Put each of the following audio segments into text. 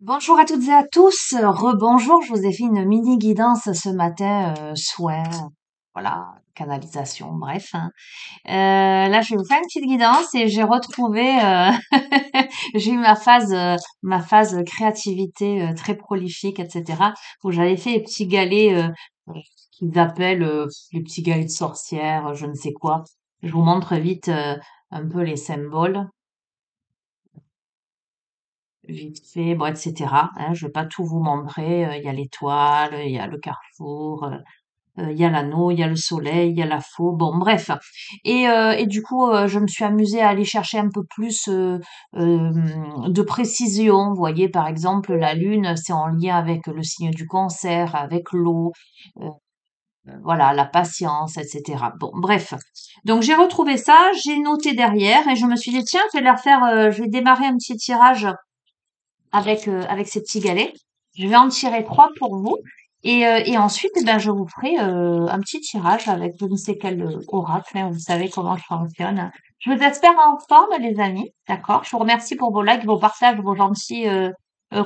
Bonjour à toutes et à tous, rebonjour, je vous ai fait une mini guidance ce matin, soin, voilà, canalisation, bref, hein. Là je vais vous faire une petite guidance et j'ai retrouvé, j'ai eu ma phase créativité très prolifique, etc. Où j'avais fait les petits galets qu'ils appellent les petits galets de sorcière, je ne sais quoi. Je vous montre vite un peu les symboles. Vite fait, bon, etc. Hein, je vais pas tout vous montrer. Il y a l'étoile, il y a le carrefour, il y a l'anneau, il y a le soleil, il y a la faux. Bon, bref. Et du coup, je me suis amusée à aller chercher un peu plus de précision. Vous voyez, par exemple, la lune, c'est en lien avec le signe du cancer, avec l'eau, euh, voilà, la patience, etc. Bon, bref. Donc j'ai retrouvé ça, j'ai noté derrière et je me suis dit tiens, je vais leur faire, je vais démarrer un petit tirage avec ces petits galets. Je vais en tirer 3 pour vous. Et ensuite, eh ben, je vous ferai un petit tirage avec je ne sais quel oracle, hein, vous savez comment je fonctionne. Je vous espère en forme, les amis. D'accord. Je vous remercie pour vos likes, vos partages, vos gentils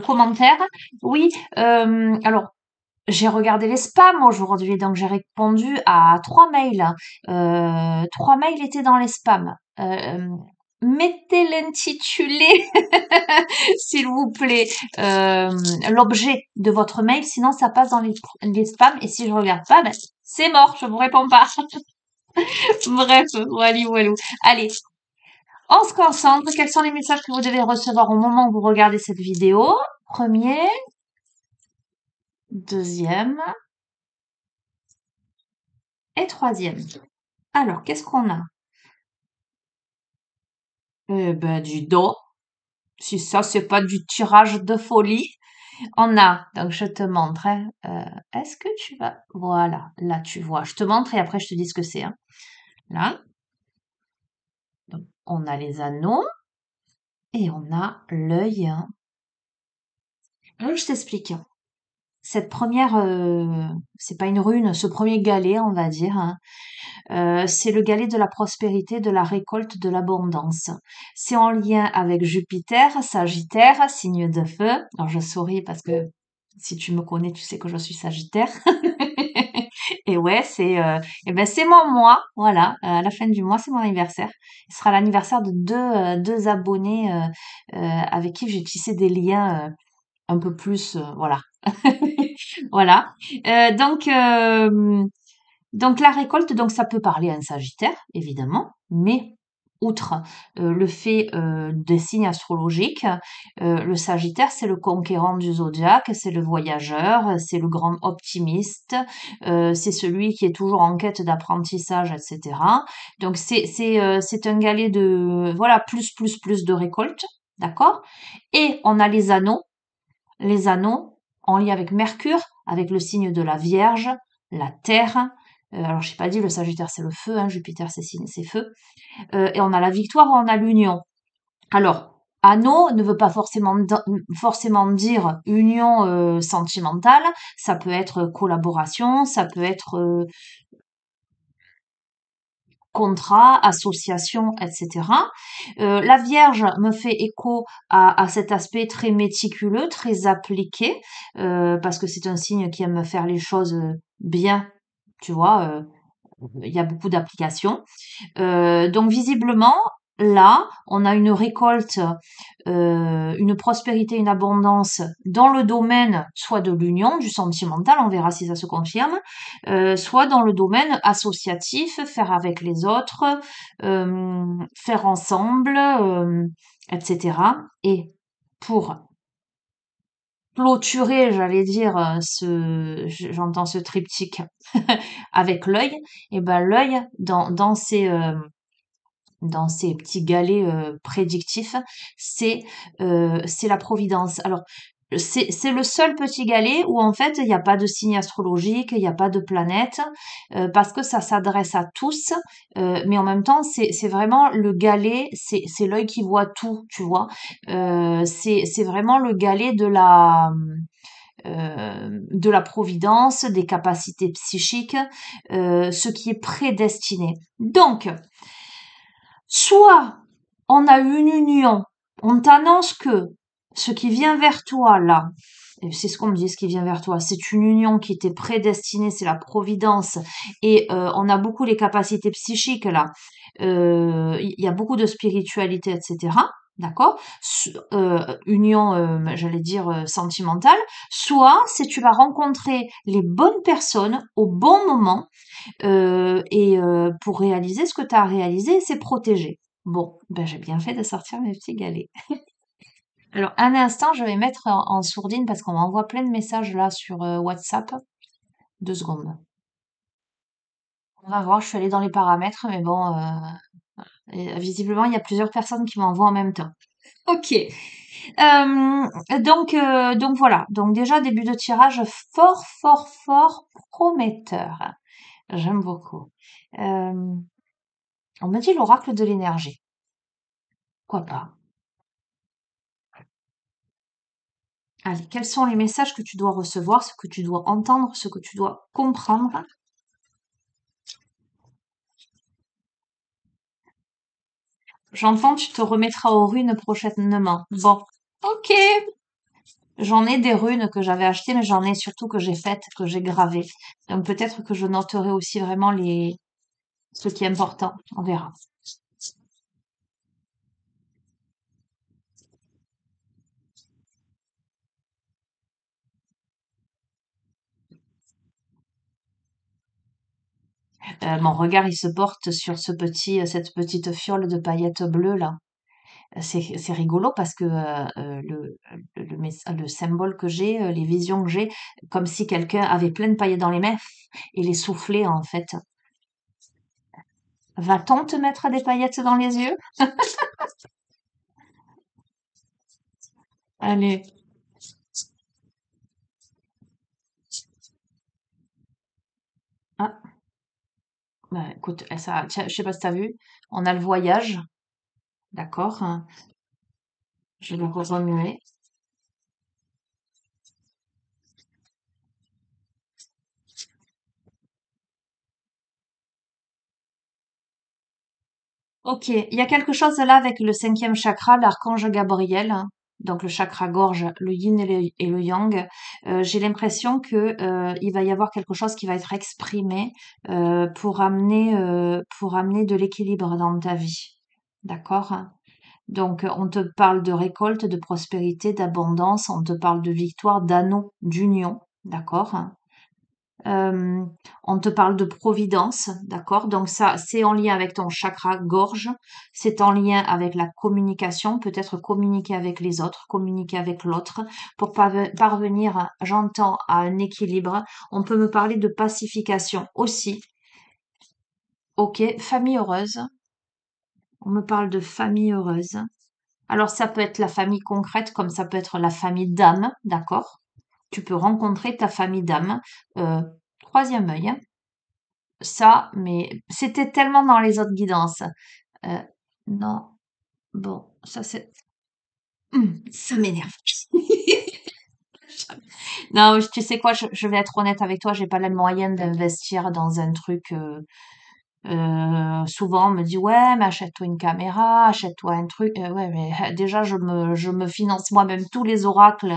commentaires. Oui, alors j'ai regardé les spams aujourd'hui, donc j'ai répondu à 3 mails. 3 mails étaient dans les spams. Mettez l'intitulé, s'il vous plaît, l'objet de votre mail, sinon ça passe dans les spams. Et si je regarde pas, ben, c'est mort, je vous réponds pas. Bref, voilà, voilà. Allez, on se concentre. Quels sont les messages que vous devez recevoir au moment où vous regardez cette vidéo? Premier, deuxième et troisième. Alors, qu'est-ce qu'on a? Eh ben, dis donc, si ça, c'est pas du tirage de folie. On a, donc je te montre, hein, est-ce que tu vas, voilà, là tu vois, je te montre et après je te dis ce que c'est, hein. Là, donc, on a les anneaux et on a l'œil, hein. Alors, je t'explique. Cette première, c'est pas une rune, ce premier galet, on va dire, hein, c'est le galet de la prospérité, de la récolte, de l'abondance. C'est en lien avec Jupiter, Sagittaire, signe de feu. Alors je souris parce que si tu me connais, tu sais que je suis Sagittaire. Et ouais, eh ben c'est mon mois, voilà. À la fin du mois, c'est mon anniversaire. Ce sera l'anniversaire de deux abonnés avec qui j'ai tissé des liens un peu plus, voilà. Voilà. Euh, donc, euh, donc la récolte, donc ça peut parler à un Sagittaire, évidemment, mais outre le fait des signes astrologiques, le Sagittaire, c'est le conquérant du zodiaque, c'est le voyageur, c'est le grand optimiste, c'est celui qui est toujours en quête d'apprentissage, etc. Donc c'est un galet de voilà plus de récolte, d'accord? Et on a les anneaux en lien avec Mercure, avec le signe de la Vierge, la Terre. Alors, je n'ai pas dit, le Sagittaire, c'est le feu, hein, Jupiter, c'est feu. Et on a la victoire, on a l'union. Alors, anneau ne veut pas forcément dire union sentimentale, ça peut être collaboration, ça peut être contrat, association, etc. La Vierge me fait écho à cet aspect très méticuleux, très appliqué, parce que c'est un signe qui aime faire les choses bien, tu vois, il y a beaucoup d'applications. Donc visiblement, là, on a une récolte, une prospérité, une abondance dans le domaine soit de l'union, du sentimental, on verra si ça se confirme, soit dans le domaine associatif, faire avec les autres, faire ensemble, etc. Et pour clôturer, j'allais dire, j'entends ce triptyque avec l'œil, et ben l'œil dans ces petits galets prédictifs, c'est la providence. Alors, c'est le seul petit galet où en fait il n'y a pas de signe astrologique, il n'y a pas de planète, parce que ça s'adresse à tous, mais en même temps c'est vraiment le galet, c'est l'œil qui voit tout, tu vois. C'est vraiment le galet de la providence, des capacités psychiques, ce qui est prédestiné. Donc, soit on a une union, on t'annonce que ce qui vient vers toi là, et c'est ce qu'on me dit, ce qui vient vers toi, c'est une union qui était prédestinée, c'est la providence, et on a beaucoup les capacités psychiques là. Il y a beaucoup de spiritualité, etc. D'accord? Union, j'allais dire sentimentale. Soit c'est tu vas rencontrer les bonnes personnes au bon moment et pour réaliser ce que tu as réalisé, c'est protégé. Bon, ben j'ai bien fait de sortir mes petits galets. Alors, un instant, je vais mettre en sourdine parce qu'on m'envoie plein de messages là sur WhatsApp. 2 secondes. On va voir, je suis allée dans les paramètres, mais bon, visiblement, il y a plusieurs personnes qui m'envoient en même temps. Ok. Donc voilà. Donc déjà, début de tirage fort, fort, fort prometteur. J'aime beaucoup. Euh, on me dit l'oracle de l'énergie. Pourquoi pas? Allez, quels sont les messages que tu dois recevoir, ce que tu dois entendre, ce que tu dois comprendre? J'entends, tu te remettras aux runes prochainement. Bon, ok. J'en ai des runes que j'avais achetées, mais j'en ai surtout que j'ai faites, que j'ai gravées. Donc peut-être que je noterai aussi vraiment ce qui est important. On verra. Mon regard, il se porte sur cette petite fiole de paillettes bleues là. C'est rigolo parce que le symbole que j'ai, les visions que j'ai, comme si quelqu'un avait plein de paillettes dans les mains et les soufflait en fait. Va-t-on te mettre des paillettes dans les yeux? Allez. Ah, bah, écoute, ça, tiens, je sais pas si t'as vu, on a le voyage, d'accord? Je vais le remuer. Ok, il y a quelque chose là avec le cinquième chakra, l'archange Gabriel, hein, donc le chakra gorge, le yin et le yang. J'ai l'impression que il va y avoir quelque chose qui va être exprimé pour amener de l'équilibre dans ta vie, d'accord? Donc on te parle de récolte, de prospérité, d'abondance, on te parle de victoire, d'anneau, d'union, d'accord? Euh, on te parle de providence, d'accord? Donc ça, c'est en lien avec ton chakra gorge, c'est en lien avec la communication, peut-être communiquer avec les autres, communiquer avec l'autre, pour parvenir, j'entends, à un équilibre. On peut me parler de pacification aussi. Ok, famille heureuse. On me parle de famille heureuse. Alors ça peut être la famille concrète, comme ça peut être la famille d'âme, d'accord? Tu peux rencontrer ta famille d'âme. Euh, troisième œil, hein. Ça, mais c'était tellement dans les autres guidances. Euh, non, bon, ça c'est... ça m'énerve. Non, tu sais quoi, je vais être honnête avec toi, j'ai pas les moyens d'investir dans un truc. Souvent, on me dit, ouais, mais achète-toi une caméra, achète-toi un truc. Ouais, mais déjà, je me finance moi-même tous les oracles.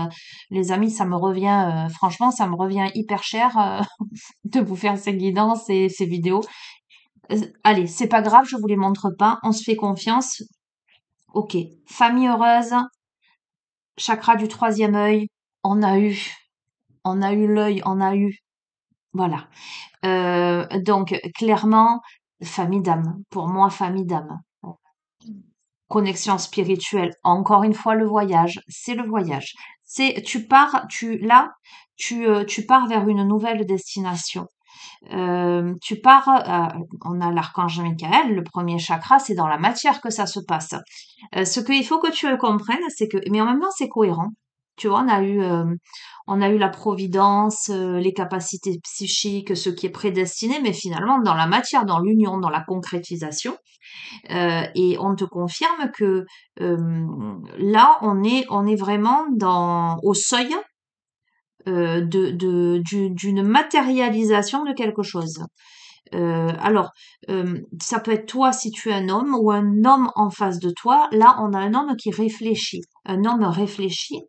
Les amis, ça me revient, franchement, ça me revient hyper cher de vous faire ces guidances et ces vidéos. Allez, c'est pas grave, je vous les montre pas. On se fait confiance. Ok. Famille heureuse, chakra du troisième œil. On a eu, on a eu l'œil, on a eu. Voilà. Donc, clairement, famille d'âme. Pour moi, famille d'âme. Connexion spirituelle. Encore une fois, le voyage. C'est le voyage. Tu pars, tu pars vers une nouvelle destination. Tu pars, on a l'archange Michael, le premier chakra, c'est dans la matière que ça se passe. Ce qu'il faut que tu comprennes, c'est que, mais en même temps, c'est cohérent. Tu vois, on a eu la providence, les capacités psychiques, ce qui est prédestiné, mais finalement, dans la matière, dans l'union, dans la concrétisation, et on te confirme que là, on est vraiment au seuil d'une matérialisation de quelque chose. Alors, ça peut être toi si tu es un homme ou un homme en face de toi. Là, on a un homme qui réfléchit. Un homme réfléchit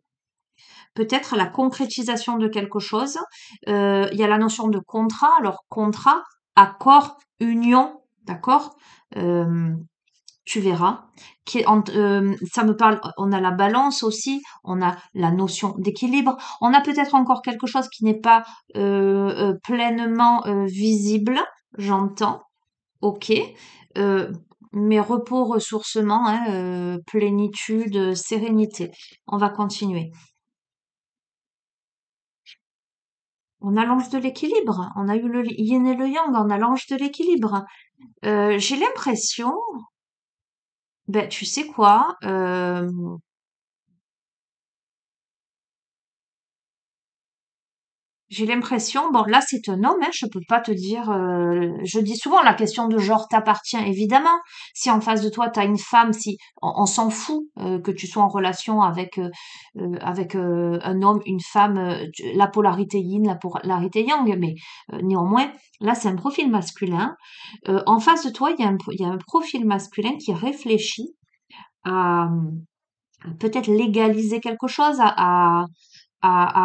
peut-être à la concrétisation de quelque chose. Il y a la notion de contrat. Alors, contrat, accord, union, d'accord? Euh, Tu verras. Ça me parle, on a la balance aussi, on a la notion d'équilibre, on a peut-être encore quelque chose qui n'est pas pleinement visible, j'entends, ok. Euh, mais repos, ressourcement, hein, plénitude, sérénité. On va continuer. On a l'ange de l'équilibre, on a eu le yin et le yang, on a l'ange de l'équilibre. J'ai l'impression, ben tu sais quoi, j'ai l'impression, bon là c'est un homme, hein, je peux pas te dire, je dis souvent la question de genre t'appartient évidemment. Si en face de toi t'as une femme, si on s'en fout que tu sois en relation avec un homme, une femme, la polarité yin, la polarité yang, mais néanmoins là c'est un profil masculin. En face de toi il y a un profil masculin qui réfléchit à, à peut-être légaliser quelque chose, à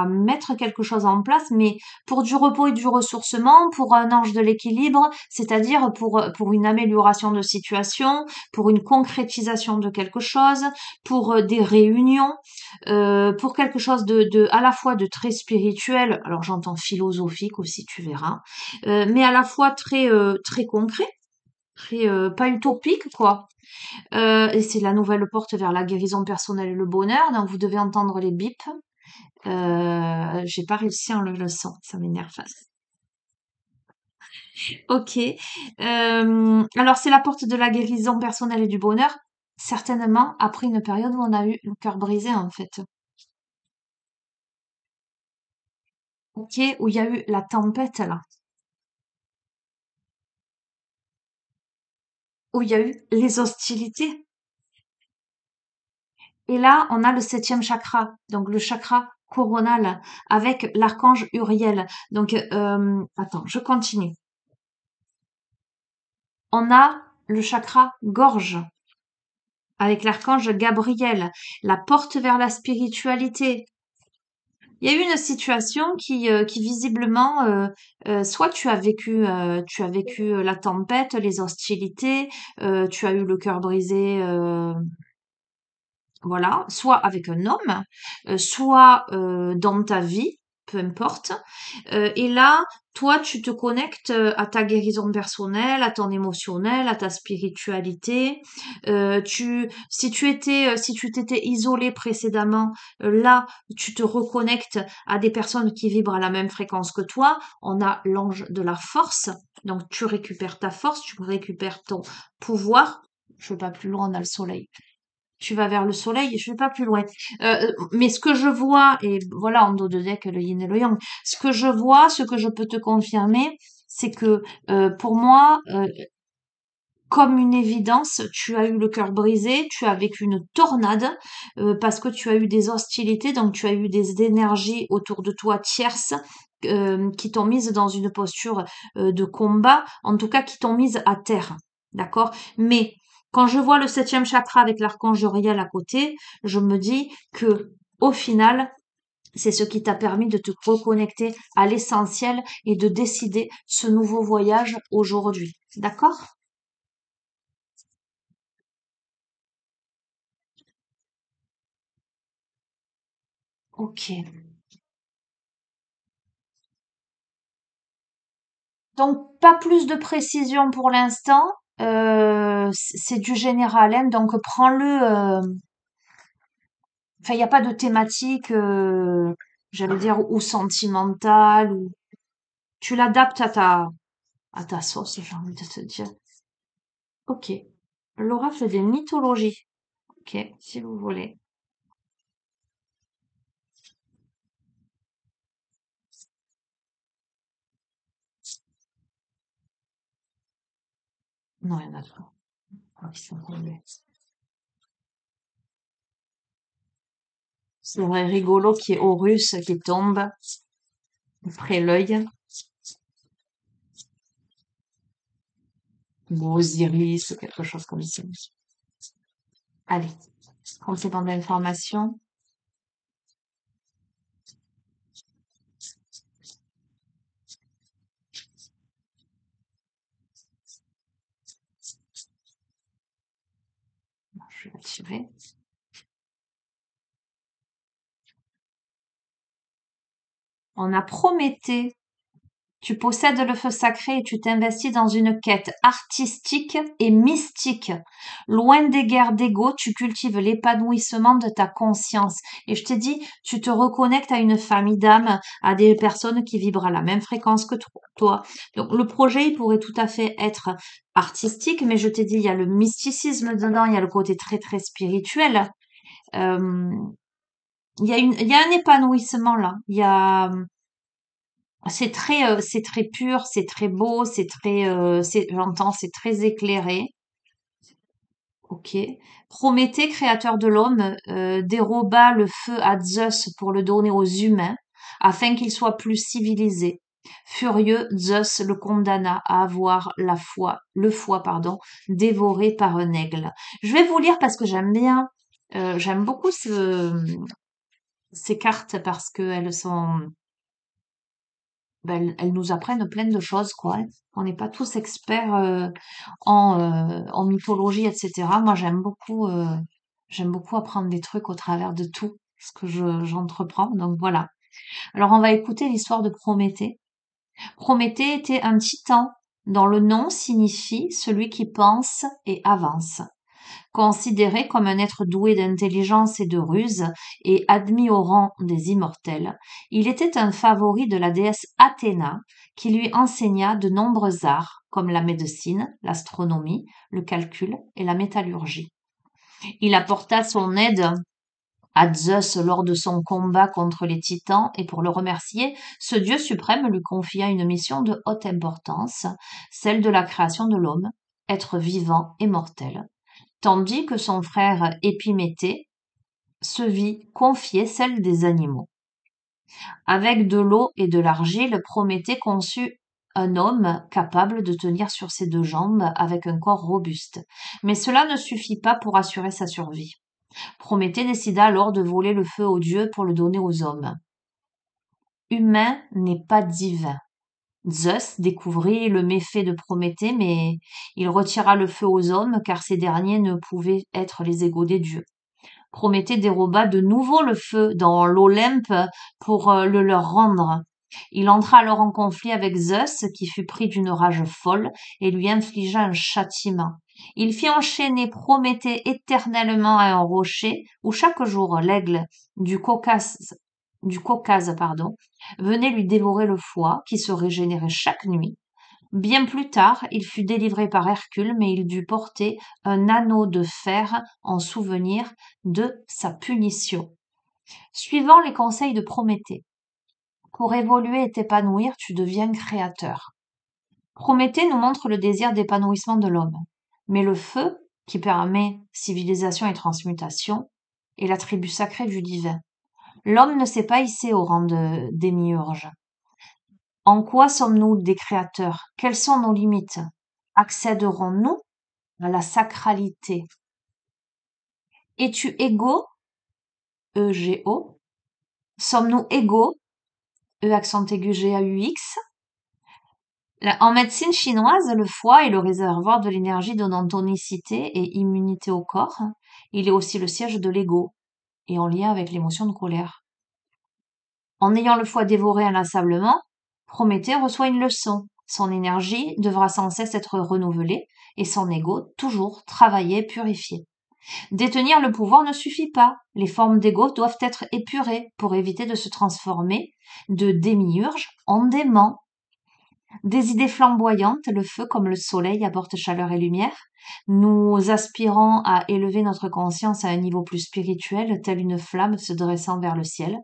mettre quelque chose en place, mais pour du repos et du ressourcement, pour un ange de l'équilibre, c'est-à-dire pour une amélioration de situation, pour une concrétisation de quelque chose, pour des réunions, pour quelque chose à la fois de très spirituel, alors j'entends philosophique aussi, tu verras, mais à la fois très concret, très, pas utopique, quoi. Et c'est la nouvelle porte vers la guérison personnelle et le bonheur, donc vous devez entendre les bips. J'ai pas réussi en le son, ça m'énerve. Ok. Alors c'est la porte de la guérison personnelle et du bonheur, certainement après une période où on a eu le cœur brisé en fait. Ok, où il y a eu la tempête là, où il y a eu les hostilités. Et là, on a le septième chakra, donc le chakra coronal, avec l'archange Uriel. Donc, attends, je continue. On a le chakra gorge, avec l'archange Gabriel, la porte vers la spiritualité. Il y a eu une situation qui visiblement, soit tu as vécu la tempête, les hostilités, tu as eu le cœur brisé, voilà, soit avec un homme, soit dans ta vie, peu importe. Et là, toi, tu te connectes à ta guérison personnelle, à ton émotionnel, à ta spiritualité. Si tu t'étais isolé précédemment, là, tu te reconnectes à des personnes qui vibrent à la même fréquence que toi. On a l'ange de la force. Donc, tu récupères ta force, tu récupères ton pouvoir. Je vais pas plus loin, on a le soleil. Tu vas vers le soleil, je vais pas plus loin. Mais ce que je vois, et voilà, en dos de deck, le yin et le yang, ce que je vois, ce que je peux te confirmer, c'est que pour moi, comme une évidence, tu as eu le cœur brisé, tu as vécu une tornade parce que tu as eu des hostilités, donc tu as eu des énergies autour de toi tierces qui t'ont mise dans une posture de combat, en tout cas qui t'ont mise à terre. D'accord? Mais quand je vois le septième chakra avec l'archange Uriel à côté, je me dis que au final, c'est ce qui t'a permis de te reconnecter à l'essentiel et de décider ce nouveau voyage aujourd'hui. D'accord? Ok. Donc, pas plus de précision pour l'instant. C'est du général, hein, donc prends-le. Enfin, il n'y a pas de thématique, j'allais dire, ou sentimentale, ou tu l'adaptes à ta sauce, j'ai envie de te dire. Ok. L'oracle des mythologies. Ok, si vous voulez. Non, il y en a pas. Ah, ils sont tombés. C'est vrai, rigolo qui est Horus qui tombe après l'œil. ou Osiris, quelque chose comme ça. Allez, complément d'information. Je vais la tirer. On a Prométhée. Tu possèdes le feu sacré et tu t'investis dans une quête artistique et mystique. Loin des guerres d'ego, tu cultives l'épanouissement de ta conscience. Et je t'ai dit, tu te reconnectes à une famille d'âmes, à des personnes qui vibrent à la même fréquence que toi. Donc le projet, il pourrait tout à fait être artistique, mais je t'ai dit, il y a le mysticisme dedans, il y a le côté très très spirituel. Euh, il y a un épanouissement là. Il y a c'est très pur, c'est très beau, c'est très, j'entends, c'est très éclairé. Ok. Prométhée, créateur de l'homme, déroba le feu à Zeus pour le donner aux humains, afin qu'ils soient plus civilisés. Furieux, Zeus le condamna à avoir le foie, pardon, dévoré par un aigle. Je vais vous lire parce que j'aime beaucoup ces cartes parce qu'elles sont, ben, elles nous apprennent plein de choses, quoi. On n'est pas tous experts en mythologie, etc. Moi, j'aime beaucoup apprendre des trucs au travers de tout ce que j'entreprends. Donc voilà. Alors, on va écouter l'histoire de Prométhée. Prométhée était un titan dont le nom signifie celui qui pense et avance. Considéré comme un être doué d'intelligence et de ruse et admis au rang des immortels, il était un favori de la déesse Athéna qui lui enseigna de nombreux arts comme la médecine, l'astronomie, le calcul et la métallurgie. Il apporta son aide à Zeus lors de son combat contre les Titans et pour le remercier, ce dieu suprême lui confia une mission de haute importance, celle de la création de l'homme, être vivant et mortel, tandis que son frère Épiméthée se vit confier celle des animaux. Avec de l'eau et de l'argile, Prométhée conçut un homme capable de tenir sur ses deux jambes avec un corps robuste. Mais cela ne suffit pas pour assurer sa survie. Prométhée décida alors de voler le feu aux dieux pour le donner aux hommes. Humain n'est pas divin. Zeus découvrit le méfait de Prométhée, mais il retira le feu aux hommes car ces derniers ne pouvaient être les égaux des dieux. Prométhée déroba de nouveau le feu dans l'Olympe pour le leur rendre. Il entra alors en conflit avec Zeus, qui fut pris d'une rage folle et lui infligea un châtiment. Il fit enchaîner Prométhée éternellement à un rocher où chaque jour l'aigle du Caucase, pardon, venait lui dévorer le foie qui se régénérait chaque nuit. Bien plus tard, il fut délivré par Hercule, mais il dut porter un anneau de fer en souvenir de sa punition. Suivant les conseils de Prométhée, pour évoluer et t'épanouir, tu deviens créateur. Prométhée nous montre le désir d'épanouissement de l'homme. Mais le feu, qui permet civilisation et transmutation, est l'attribut sacré du divin. L'homme ne s'est pas hissé au rang de démiurge. En quoi sommes-nous des créateurs? Quelles sont nos limites? Accéderons-nous à la sacralité? Es-tu égaux? E-G-O. Sommes-nous égaux? E accent aigu G-A-U-X. En médecine chinoise, le foie est le réservoir de l'énergie donnant tonicité et immunité au corps. Il est aussi le siège de l'ego et en lien avec l'émotion de colère. En ayant le foie dévoré inlassablement, Prométhée reçoit une leçon. Son énergie devra sans cesse être renouvelée et son ego toujours travaillé, purifié. Détenir le pouvoir ne suffit pas. Les formes d'ego doivent être épurées pour éviter de se transformer de démiurge en démon. Des idées flamboyantes, le feu comme le soleil apporte chaleur et lumière. Nous aspirons à élever notre conscience à un niveau plus spirituel, telle une flamme se dressant vers le ciel.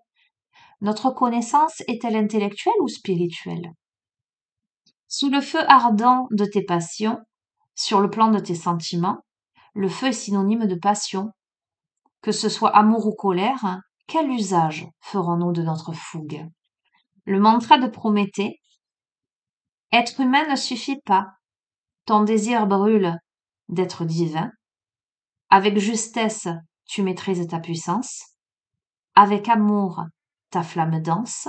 Notre connaissance est-elle intellectuelle ou spirituelle? Sous le feu ardent de tes passions, sur le plan de tes sentiments, le feu est synonyme de passion. Que ce soit amour ou colère, quel usage ferons-nous de notre fougue? Le mantra de Prométhée, être humain ne suffit pas. ton désir brûle d'être divin. Avec justesse, tu maîtrises ta puissance. Avec amour, ta flamme danse.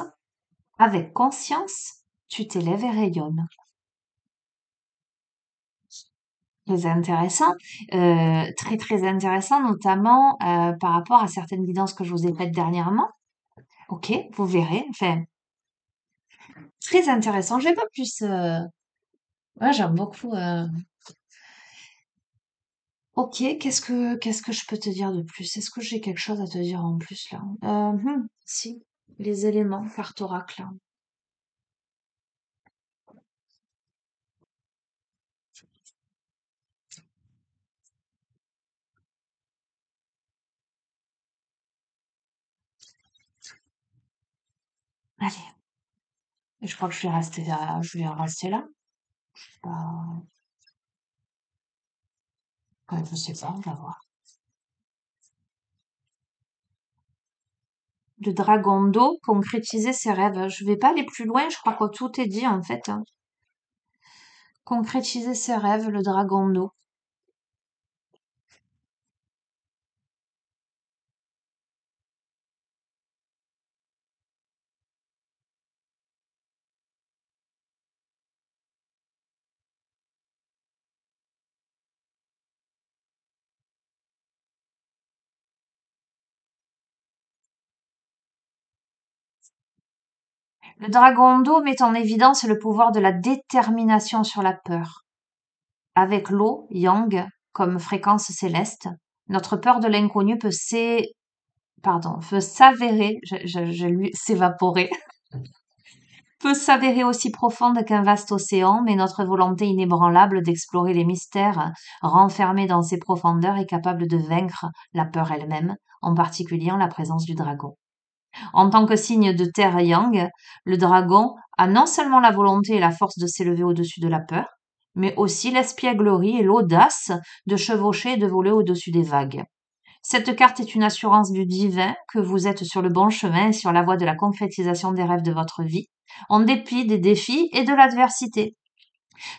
Avec conscience, tu t'élèves et rayonnes. Très intéressant, très très intéressant, notamment par rapport à certaines guidances que je vous ai faites dernièrement. Ok, vous verrez. Enfin, très intéressant. Je vais pas plus. Ouais, j'aime beaucoup. Ok, qu'est-ce que je peux te dire de plus? Est-ce que j'ai quelque chose à te dire en plus là? Si, les éléments, carte oracle. Allez, je crois que je vais rester là. Je vais en rester là. Euh, ouais, je sais pas, on va voir. Le dragon d'eau, concrétiser ses rêves. Je vais pas aller plus loin, je crois que tout est dit en fait, hein. Concrétiser ses rêves, le dragon d'eau. Le dragon d'eau met en évidence le pouvoir de la détermination sur la peur. Avec l'eau, yang, comme fréquence céleste, notre peur de l'inconnu peut s'avérer, j'ai lu s'évaporer, peut s'avérer aussi profonde qu'un vaste océan, mais notre volonté inébranlable d'explorer les mystères renfermés dans ces profondeurs est capable de vaincre la peur elle-même, en particulier en la présence du dragon. En tant que signe de terre yang, le dragon a non seulement la volonté et la force de s'élever au-dessus de la peur, mais aussi l'espièglerie et l'audace de chevaucher et de voler au-dessus des vagues. Cette carte est une assurance du divin que vous êtes sur le bon chemin et sur la voie de la concrétisation des rêves de votre vie, en dépit des défis et de l'adversité.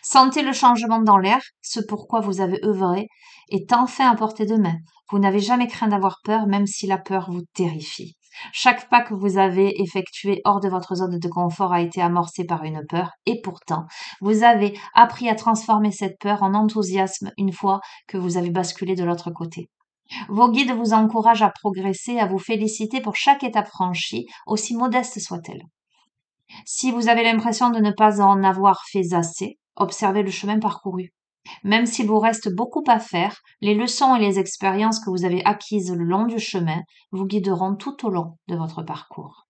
Sentez le changement dans l'air, ce pourquoi vous avez œuvré est enfin à portée de main. Vous n'avez jamais craint d'avoir peur, même si la peur vous terrifie. Chaque pas que vous avez effectué hors de votre zone de confort a été amorcé par une peur, et pourtant, vous avez appris à transformer cette peur en enthousiasme une fois que vous avez basculé de l'autre côté. Vos guides vous encouragent à progresser, à vous féliciter pour chaque étape franchie, aussi modeste soit-elle. Si vous avez l'impression de ne pas en avoir fait assez, observez le chemin parcouru. Même s'il vous reste beaucoup à faire, les leçons et les expériences que vous avez acquises le long du chemin vous guideront tout au long de votre parcours.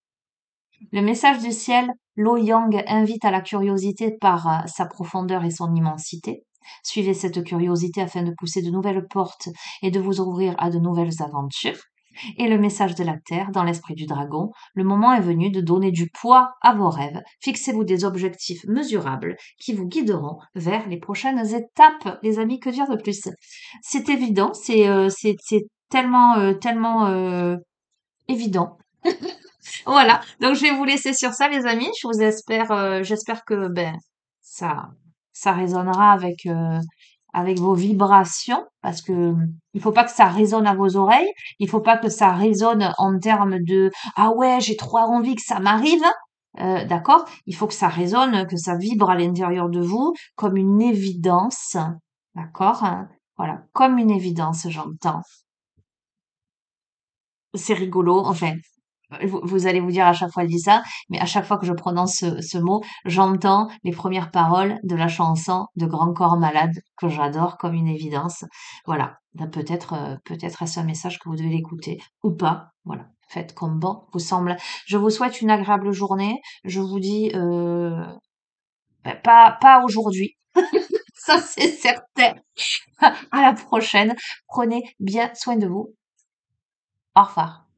Le message du ciel, Lo Yang invite à la curiosité par sa profondeur et son immensité. Suivez cette curiosité afin de pousser de nouvelles portes et de vous ouvrir à de nouvelles aventures. Et le message de la Terre, dans l'esprit du dragon, le moment est venu de donner du poids à vos rêves. Fixez-vous des objectifs mesurables qui vous guideront vers les prochaines étapes. Les amis, que dire de plus? C'est évident, c'est tellement, tellement évident. Voilà, donc je vais vous laisser sur ça, les amis. Je vous espère, j'espère que ben ça, ça résonnera avec vos vibrations, parce que il faut pas que ça résonne à vos oreilles. Il faut pas que ça résonne en termes de ah ouais, j'ai trop envie que ça m'arrive. D'accord? Il faut que ça résonne, que ça vibre à l'intérieur de vous comme une évidence. D'accord? Voilà, comme une évidence, j'entends. C'est rigolo, enfin, vous allez vous dire à chaque fois je dis ça, mais à chaque fois que je prononce ce mot, j'entends les premières paroles de la chanson de Grand Corps Malade que j'adore comme une évidence. Voilà, ben peut-être est-ce un message que vous devez l'écouter ou pas. Voilà, faites comme bon vous semble. Je vous souhaite une agréable journée. Je vous dis ben, pas aujourd'hui, ça c'est certain. À la prochaine. Prenez bien soin de vous. Au revoir.